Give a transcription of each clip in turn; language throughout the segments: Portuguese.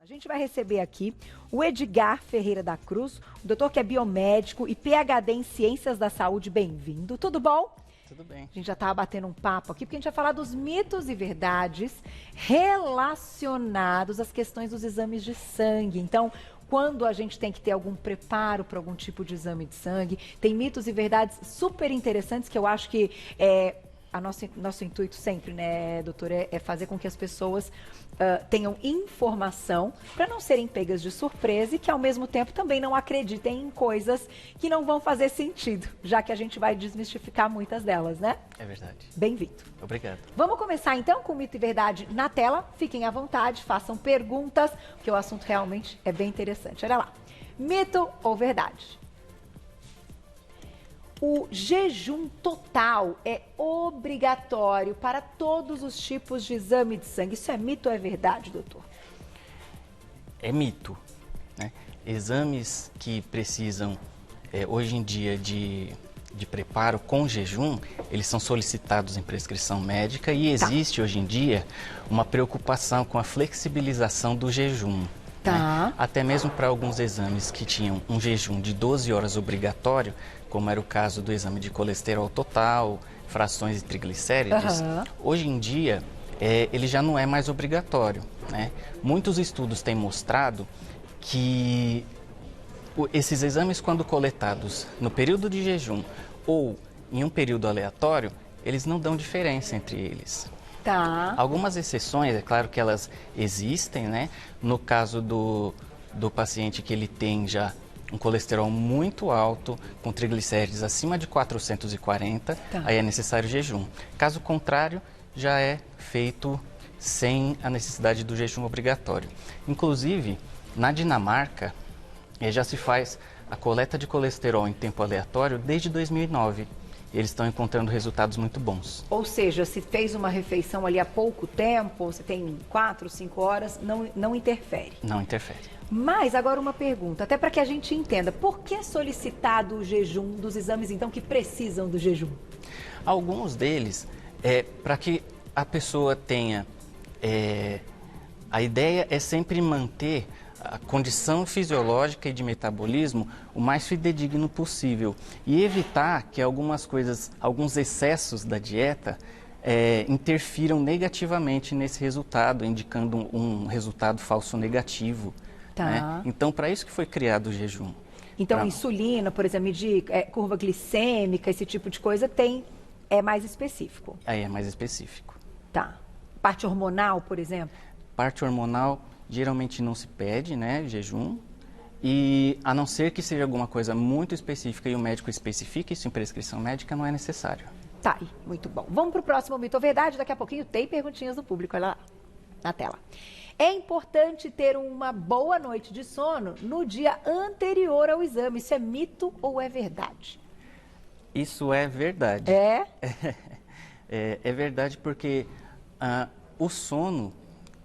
A gente vai receber aqui o Edgar Ferreira da Cruz, o doutor que é biomédico e PhD em Ciências da Saúde. Bem-vindo, tudo bom? Tudo bem. A gente já estava batendo um papo aqui, porque a gente vai falar dos mitos e verdades relacionados às questões dos exames de sangue. Então, quando a gente tem que ter algum preparo para algum tipo de exame de sangue, tem mitos e verdades super interessantes que eu acho que nosso intuito sempre, né, doutor, é fazer com que as pessoas tenham informação para não serem pegas de surpresa e que, ao mesmo tempo, também não acreditem em coisas que não vão fazer sentido, já que a gente vai desmistificar muitas delas, né? É verdade. Bem-vindo. Obrigado. Vamos começar, então, com mito e verdade na tela. Fiquem à vontade, façam perguntas, porque o assunto realmente é bem interessante. Olha lá. Mito ou verdade? O jejum total é obrigatório para todos os tipos de exame de sangue. Isso é mito ou é verdade, doutor? É mito, né? Exames que precisam, hoje em dia, de preparo com jejum, eles são solicitados em prescrição médica e existe, hoje em dia, uma preocupação com a flexibilização do jejum. Né? Até mesmo para alguns exames que tinham um jejum de 12 horas obrigatório, como era o caso do exame de colesterol total, frações e triglicéridos, hoje em dia ele já não é mais obrigatório. Né? Muitos estudos têm mostrado que esses exames, quando coletados no período de jejum ou em um período aleatório, eles não dão diferença entre eles. Algumas exceções, é claro que elas existem, né? No caso do paciente que ele tem já um colesterol muito alto, com triglicéridos acima de 440, aí é necessário jejum. Caso contrário, já é feito sem a necessidade do jejum obrigatório. Inclusive, na Dinamarca, já se faz a coleta de colesterol em tempo aleatório desde 2009. Eles estão encontrando resultados muito bons. Ou seja, se fez uma refeição ali há pouco tempo, ou se tem 4, 5 horas, não interfere. Não interfere. Mas agora uma pergunta, até para que a gente entenda, por que é solicitado o jejum dos exames, então, que precisam do jejum? Alguns deles é para que a pessoa tenha... a ideia é sempre manter a condição fisiológica e de metabolismo o mais fidedigno possível e evitar que alguns excessos da dieta interfiram negativamente nesse resultado, indicando um resultado falso negativo. Né? Então, para isso que foi criado o jejum. Então, insulina, por exemplo, medir curva glicêmica, esse tipo de coisa é mais específico. Aí é mais específico. Parte hormonal, por exemplo? Parte hormonal geralmente não se pede, né, jejum, e a não ser que seja alguma coisa muito específica e o médico especifique isso em prescrição médica, não é necessário. Aí, muito bom. Vamos para o próximo mito ou verdade, daqui a pouquinho tem perguntinhas do público, olha lá na tela. É importante ter uma boa noite de sono no dia anterior ao exame, isso é mito ou é verdade? Isso é verdade. É verdade porque o sono,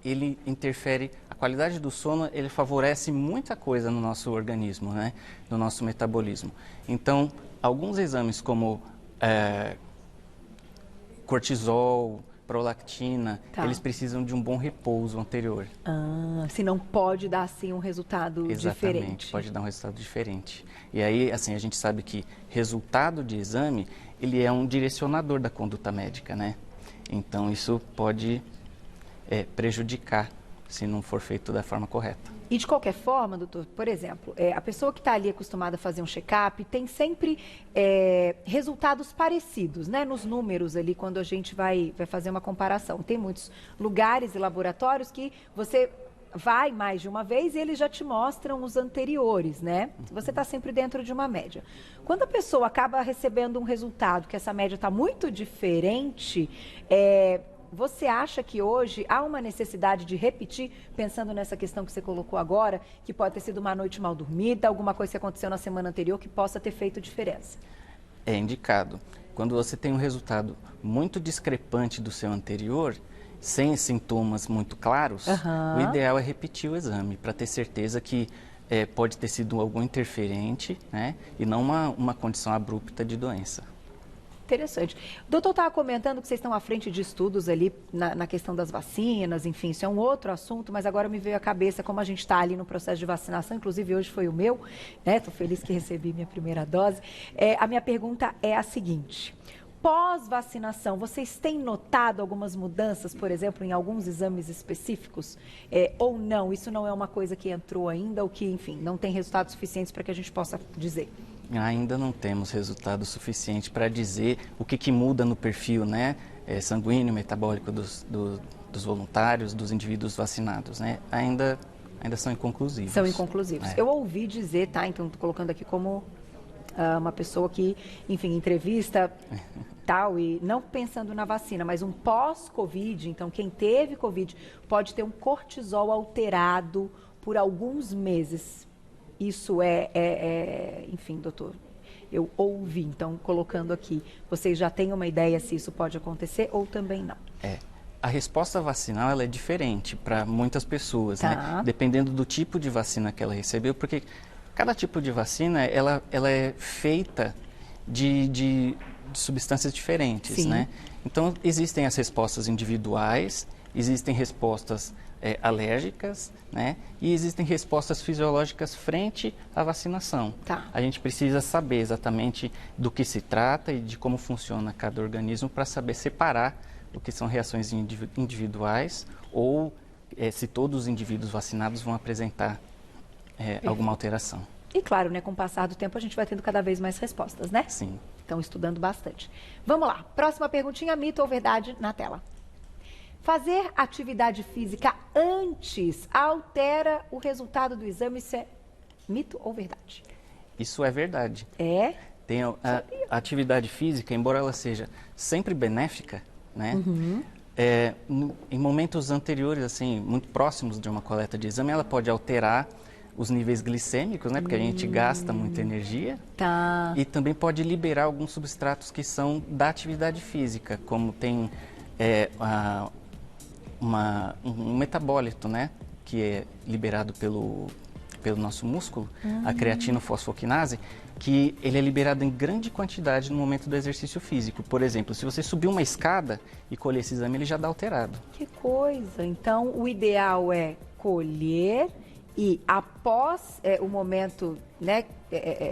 ele interfere, a qualidade do sono, ele favorece muita coisa no nosso organismo, né? No nosso metabolismo. Então, alguns exames como cortisol, prolactina, eles precisam de um bom repouso anterior. Senão pode dar, assim, um resultado diferente. Exatamente, pode dar um resultado diferente. E aí, assim, a gente sabe que resultado de exame, ele é um direcionador da conduta médica, né? Então, isso pode prejudicar se não for feito da forma correta. E de qualquer forma, doutor, por exemplo, a pessoa que está ali acostumada a fazer um check-up tem sempre resultados parecidos, né? Nos números ali, quando a gente vai fazer uma comparação. Tem muitos lugares e laboratórios que você vai mais de uma vez e eles já te mostram os anteriores, né? Você está sempre dentro de uma média. Quando a pessoa acaba recebendo um resultado que essa média está muito diferente, você acha que hoje há uma necessidade de repetir, pensando nessa questão que você colocou agora, que pode ter sido uma noite mal dormida, alguma coisa que aconteceu na semana anterior que possa ter feito diferença? É indicado. Quando você tem um resultado muito discrepante do seu anterior, sem sintomas muito claros, o ideal é repetir o exame, para ter certeza que pode ter sido algum interferente, né, e não uma condição abrupta de doença. Interessante. O doutor estava comentando que vocês estão à frente de estudos ali na questão das vacinas, enfim, isso é um outro assunto, mas agora me veio à cabeça como a gente está ali no processo de vacinação, inclusive hoje foi o meu, né? Estou feliz que recebi minha primeira dose. A minha pergunta é a seguinte: pós-vacinação, vocês têm notado algumas mudanças, por exemplo, em alguns exames específicos? Ou não? Isso não é uma coisa que entrou ainda ou que, enfim, não tem resultados suficientes para que a gente possa dizer? Ainda não temos resultado suficiente para dizer o que muda no perfil, né, sanguíneo, metabólico dos voluntários, dos indivíduos vacinados, né? Ainda são inconclusivos. São inconclusivos. Eu ouvi dizer, tá? Então, estou colocando aqui como uma pessoa que, enfim, entrevista tal, e não pensando na vacina, mas um pós-Covid. Então, quem teve Covid pode ter um cortisol alterado por alguns meses. Isso enfim, doutor, eu ouvi, então, colocando aqui, vocês já têm uma ideia se isso pode acontecer ou também não? A resposta vacinal ela é diferente para muitas pessoas, tá, né? Dependendo do tipo de vacina que ela recebeu, porque cada tipo de vacina, ela é feita de substâncias diferentes, sim, né? Então, existem as respostas individuais, existem respostas alérgicas, né? E existem respostas fisiológicas frente à vacinação. tá. A gente precisa saber exatamente do que se trata e de como funciona cada organismo para saber separar o que são reações individuais ou se todos os indivíduos vacinados vão apresentar alguma alteração. E claro, né, com o passar do tempo a gente vai tendo cada vez mais respostas, né? Sim. Estão estudando bastante. Vamos lá, próxima perguntinha, mito ou verdade na tela. Fazer atividade física antes altera o resultado do exame, isso é mito ou verdade? Isso é verdade. Tem a atividade física, embora ela seja sempre benéfica, né? Uhum. Em momentos anteriores, assim, muito próximos de uma coleta de exame, ela pode alterar os níveis glicêmicos, né? Porque a gente gasta muita energia. Tá. E também pode liberar alguns substratos que são da atividade física, como tem um metabólito, né? Que é liberado pelo nosso músculo, a creatinofosfoquinase, que ele é liberado em grande quantidade no momento do exercício físico. Por exemplo, se você subir uma escada e colher esse exame, ele já dá alterado. Que coisa! Então, o ideal é colher e após o momento, né,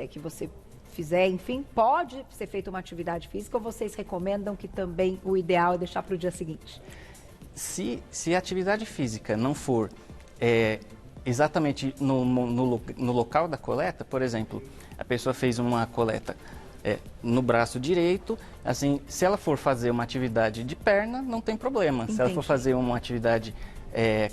que você fizer, enfim, pode ser feita uma atividade física, ou vocês recomendam que também o ideal é deixar para o dia seguinte? Se a atividade física não for exatamente no local da coleta, por exemplo, a pessoa fez uma coleta no braço direito, assim, se ela for fazer uma atividade de perna, não tem problema. Entendi. Se ela for fazer uma atividade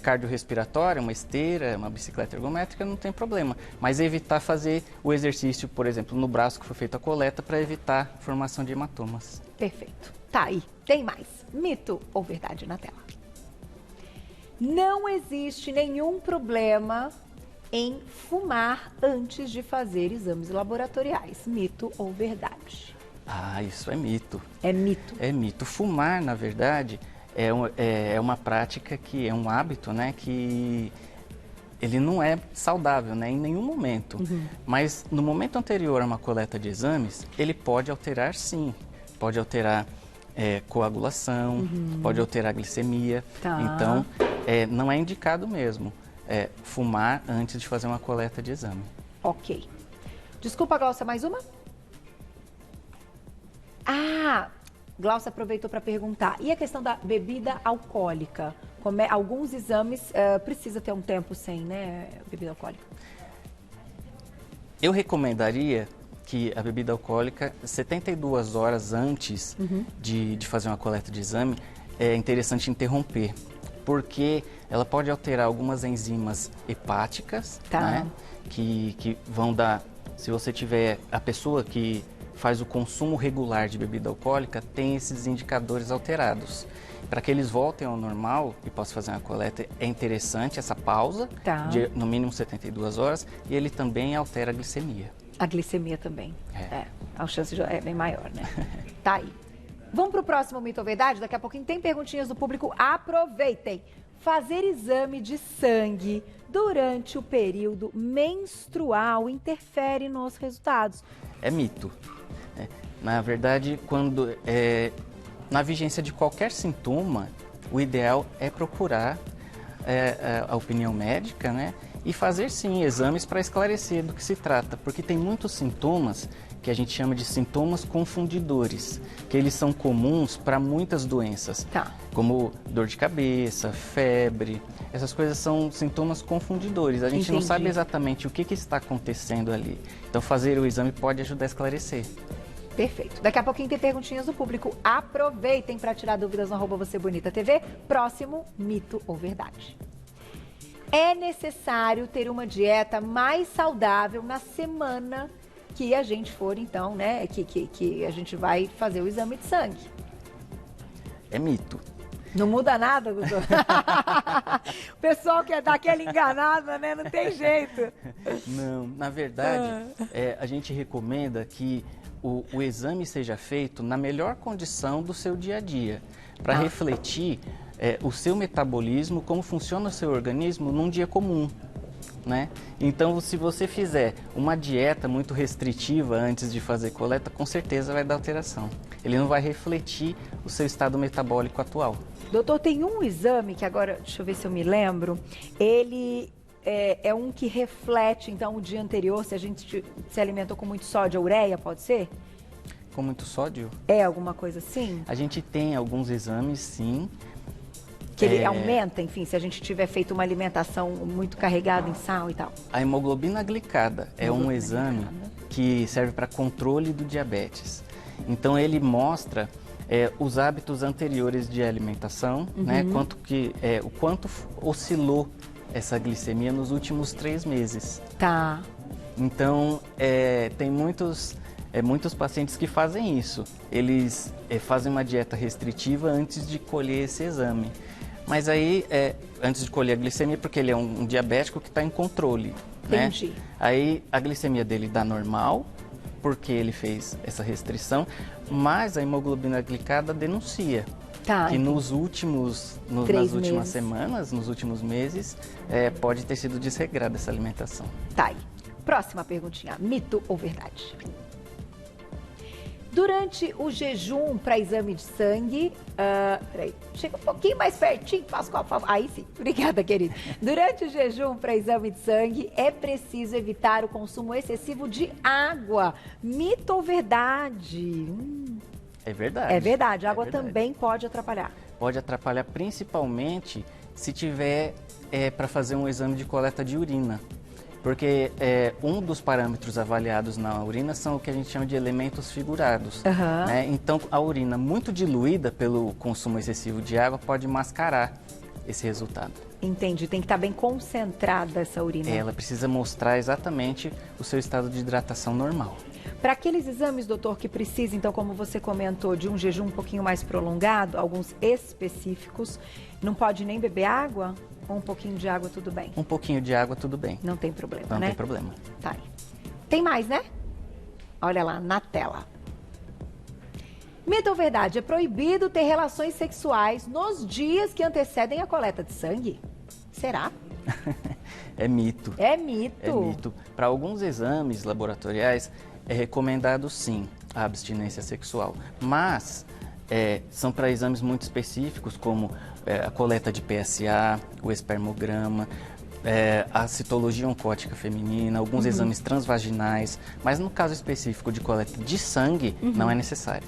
cardiorrespiratória, uma esteira, uma bicicleta ergométrica, não tem problema. Mas evitar fazer o exercício, por exemplo, no braço que foi feita a coleta, para evitar a formação de hematomas. Perfeito. Tá aí. Tem mais. Mito ou verdade na tela? Não existe nenhum problema em fumar antes de fazer exames laboratoriais. Mito ou verdade? Isso é mito. É mito. É mito. Fumar, na verdade, é uma prática que é um hábito, né, que ele não é saudável, né, em nenhum momento. Uhum. Mas no momento anterior a uma coleta de exames, ele pode alterar, sim. Pode alterar coagulação, pode alterar a glicemia. Tá. Então, não é indicado mesmo fumar antes de fazer uma coleta de exame. Ok. Desculpa, Glaucia, mais uma? Glaucia aproveitou para perguntar. E a questão da bebida alcoólica? Alguns exames precisa ter um tempo sem, né, bebida alcoólica? Eu recomendaria que a bebida alcoólica, 72 horas antes de fazer uma coleta de exame, é interessante interromper, porque ela pode alterar algumas enzimas hepáticas, tá, né, que vão dar, se você tiver, a pessoa que faz o consumo regular de bebida alcoólica, tem esses indicadores alterados. Para que eles voltem ao normal e possa fazer uma coleta, é interessante essa pausa, tá, de no mínimo 72 horas, e ele também altera a glicemia. A glicemia também. A chance é bem maior, né? Tá aí. Vamos para o próximo mito ou verdade? Daqui a pouquinho tem perguntinhas do público. Aproveitem. fazer exame de sangue durante o período menstrual interfere nos resultados. É mito. Na verdade, na vigência de qualquer sintoma, o ideal é procurar a opinião médica, né? E fazer sim exames para esclarecer do que se trata, porque tem muitos sintomas que a gente chama de sintomas confundidores, que eles são comuns para muitas doenças, como dor de cabeça, febre. Essas coisas são sintomas confundidores. A gente não sabe exatamente o que está acontecendo ali. Então, fazer o exame pode ajudar a esclarecer. Perfeito. Daqui a pouquinho tem perguntinhas do público. Aproveitem para tirar dúvidas no @VocêBonitaTV. Próximo, mito ou verdade? É necessário ter uma dieta mais saudável na semana que a gente for, então, né, que a gente vai fazer o exame de sangue. É mito. Não muda nada, doutor? O pessoal quer dar aquela enganada, né? Não tem jeito. Não, na verdade, a gente recomenda que o exame seja feito na melhor condição do seu dia a dia, para refletir o seu metabolismo, como funciona o seu organismo num dia comum, né? Então, se você fizer uma dieta muito restritiva antes de fazer coleta, com certeza vai dar alteração. Ele não vai refletir o seu estado metabólico atual. Doutor, tem um exame que agora, deixa eu ver se eu me lembro, ele é um que reflete, então, o dia anterior, se a gente se alimentou com muito sódio, a ureia, pode ser? Com muito sódio? É alguma coisa assim? A gente tem alguns exames, sim. Que ele aumenta, enfim, se a gente tiver feito uma alimentação muito carregada em sal e tal. A hemoglobina glicada é um exame que serve para controle do diabetes. Então, ele mostra os hábitos anteriores de alimentação, né? O quanto oscilou essa glicemia nos últimos 3 meses. Tá. Então, tem muitos pacientes que fazem isso. Eles fazem uma dieta restritiva antes de colher esse exame. Mas aí, antes de colher a glicemia, porque ele é um diabético que está em controle. Entendi. Né? Aí a glicemia dele dá normal, porque ele fez essa restrição, mas a hemoglobina glicada denuncia que nas últimas semanas, nos últimos meses, pode ter sido desregrada essa alimentação. Tá aí. Próxima perguntinha, mito ou verdade? Durante o jejum para exame de sangue, peraí, chega um pouquinho mais pertinho, Pascoal, por favor. Aí sim, obrigada, querido. Durante o jejum para exame de sangue, é preciso evitar o consumo excessivo de água. Mito ou verdade? É verdade. É verdade, a água também pode atrapalhar. Pode atrapalhar principalmente se tiver para fazer um exame de coleta de urina. Porque um dos parâmetros avaliados na urina são o que a gente chama de elementos figurados. Né? Então, a urina muito diluída pelo consumo excessivo de água pode mascarar esse resultado. Entendi, tem que estar bem concentrada essa urina. Ela precisa mostrar exatamente o seu estado de hidratação normal. Para aqueles exames, doutor, que precisa, então, como você comentou, de um jejum um pouquinho mais prolongado, alguns específicos, não pode nem beber água? Ou um pouquinho de água, tudo bem? Um pouquinho de água, tudo bem. Não tem problema, né? Não tem problema. Tá aí. Tem mais, né? Olha lá, na tela. Mito ou verdade? É proibido ter relações sexuais nos dias que antecedem a coleta de sangue? Será? É mito. É mito? É mito. Para alguns exames laboratoriais, é recomendado sim a abstinência sexual. Mas são para exames muito específicos, como a coleta de PSA, o espermograma, a citologia oncótica feminina, alguns exames transvaginais, mas no caso específico de coleta de sangue, não é necessário.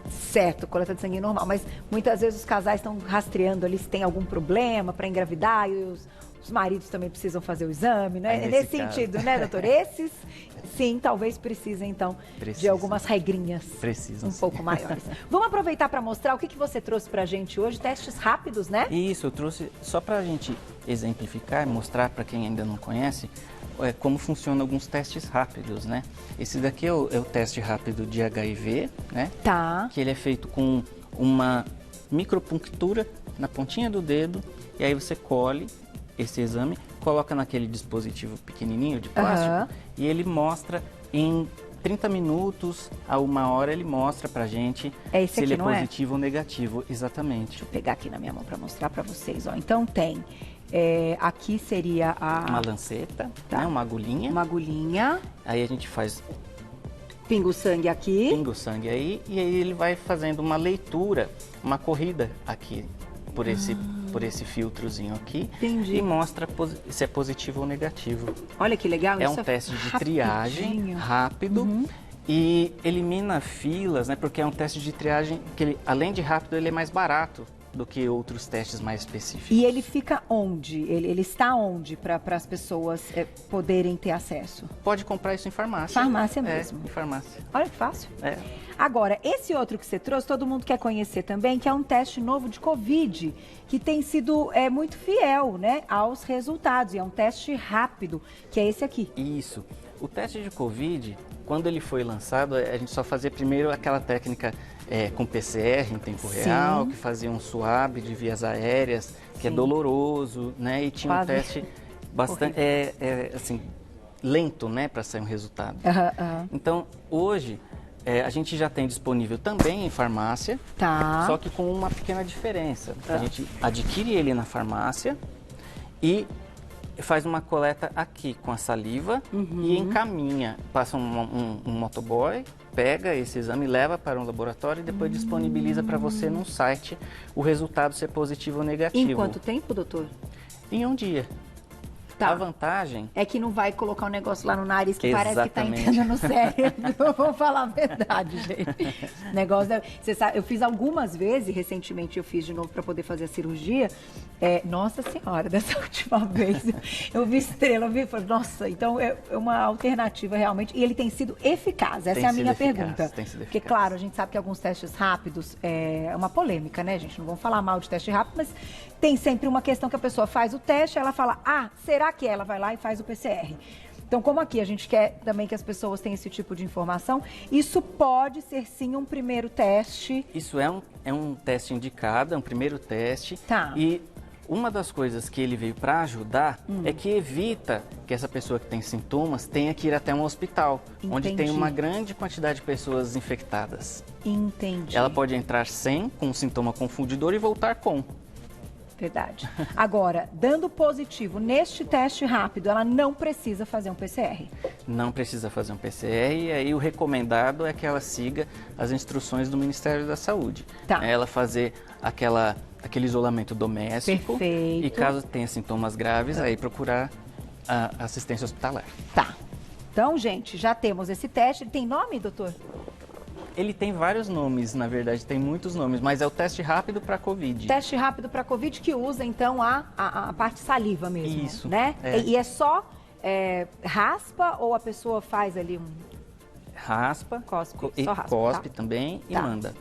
Certo, coleta de sangue normal, mas muitas vezes os casais estão rastreando ali se tem algum problema para engravidar e os maridos também precisam fazer o exame, né? Nesse sentido, né, doutor? Esses, sim, talvez precisem, então, de algumas regrinhas um pouco maiores. Vamos aproveitar para mostrar o que você trouxe para a gente hoje, testes rápidos, né? Isso, eu trouxe só para a gente exemplificar, mostrar para quem ainda não conhece, como funcionam alguns testes rápidos, né? Esse daqui é o teste rápido de HIV, né? Tá. Que ele é feito com uma micropunctura na pontinha do dedo, e aí você colhe esse exame, coloca naquele dispositivo pequenininho de plástico e ele mostra em 30 minutos a 1 hora ele mostra pra gente esse se ele aqui, é não positivo ou negativo. Exatamente. Deixa eu pegar aqui na minha mão para mostrar para vocês. Ó. Então tem, aqui seria uma lanceta, tá, né? Uma agulhinha. Uma agulhinha. Aí a gente faz... Pinga o sangue aqui. Pinga o sangue aí e aí ele vai fazendo uma leitura, uma corrida aqui por esse filtrozinho aqui. Entendi. E mostra se é positivo ou negativo. Olha que legal. É isso um teste de triagem rápido e elimina filas, né? Porque é um teste de triagem que ele, além de rápido, ele é mais barato do que outros testes mais específicos. E ele fica onde? Ele está onde para as pessoas poderem ter acesso? Pode comprar isso em farmácia. Farmácia mesmo. Em farmácia. Olha que fácil. É. Agora, esse outro que você trouxe, todo mundo quer conhecer também, que é um teste novo de Covid, que tem sido muito fiel, né, aos resultados. E é um teste rápido, que é esse aqui. Isso. O teste de Covid, quando ele foi lançado, a gente só fazia primeiro aquela técnica com PCR em tempo real, que fazia um swab de vias aéreas, que é doloroso, né? E tinha um teste bastante assim, lento, né, para sair um resultado. Então, hoje, a gente já tem disponível também em farmácia, só que com uma pequena diferença. A gente adquire ele na farmácia e faz uma coleta aqui com a saliva e encaminha, passa um motoboy, pega esse exame, leva para um laboratório e depois disponibiliza para você num site o resultado se é positivo ou negativo. Em quanto tempo, doutor? Em um dia. Tá. A vantagem... é que não vai colocar um negócio lá no nariz que Exatamente. parece que está entrando no cérebro. Vou falar a verdade, gente. Negócio você sabe, eu fiz algumas vezes, recentemente eu fiz de novo para poder fazer a cirurgia. Nossa Senhora, dessa última vez eu vi estrela, eu vi, falei, nossa, então é uma alternativa realmente. E ele tem sido eficaz, essa é a minha pergunta. Tem sido eficaz. Porque, claro, a gente sabe que alguns testes rápidos é uma polêmica, né, gente? Não vamos falar mal de teste rápido, mas tem sempre uma questão que a pessoa faz o teste, ela fala, será que ela vai lá e faz o PCR? Então, como aqui a gente quer também que as pessoas tenham esse tipo de informação, isso pode ser sim um primeiro teste. Isso é um teste indicado, é um primeiro teste. Tá. E uma das coisas que ele veio para ajudar é que evita que essa pessoa que tem sintomas tenha que ir até um hospital, onde tem uma grande quantidade de pessoas infectadas. Entendi. Ela pode entrar com um sintoma confundidor e voltar com. Verdade. Agora, dando positivo neste teste rápido, ela não precisa fazer um PCR. Não precisa fazer um PCR e aí o recomendado é que ela siga as instruções do Ministério da Saúde. Tá. Ela fazer aquele isolamento doméstico. Perfeito. E caso tenha sintomas graves, aí procurar a assistência hospitalar. Tá. Então, gente, já temos esse teste. Ele tem nome, doutor? Ele tem vários nomes, na verdade, tem muitos nomes, mas é o teste rápido para Covid. Teste rápido para Covid que usa, então, a parte saliva mesmo. Isso. Né? E é só raspa ou a pessoa faz ali um... Raspa, cospe, só raspa, cospe também e manda.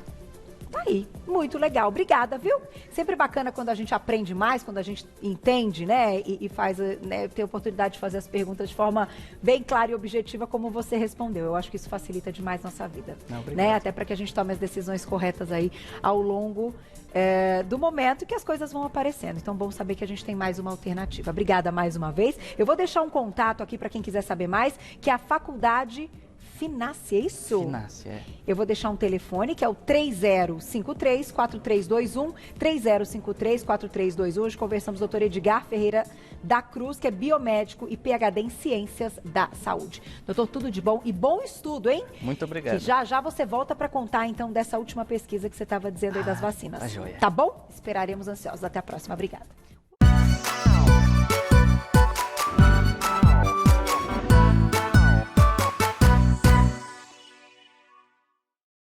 Tá aí, muito legal. Obrigada, viu? Sempre bacana quando a gente aprende mais, quando a gente entende, né? E faz, né, ter a oportunidade de fazer as perguntas de forma bem clara e objetiva, como você respondeu. Eu acho que isso facilita demais nossa vida. Né? Até para que a gente tome as decisões corretas aí ao longo do momento que as coisas vão aparecendo. Então, bom saber que a gente tem mais uma alternativa. Obrigada mais uma vez. Eu vou deixar um contato aqui para quem quiser saber mais, que é a Faculdade Finácia, é isso? Finácia, Eu vou deixar um telefone que é o 3053-4321, 3053-4321. Hoje conversamos com o doutor Edgar Ferreira da Cruz, que é biomédico e PhD em Ciências da Saúde. Doutor, tudo de bom e bom estudo, hein? Muito obrigado. Que já você volta para contar, então, dessa última pesquisa que você estava dizendo aí das vacinas. Tá joia. Tá bom? Esperaremos ansiosos. Até a próxima. Obrigada.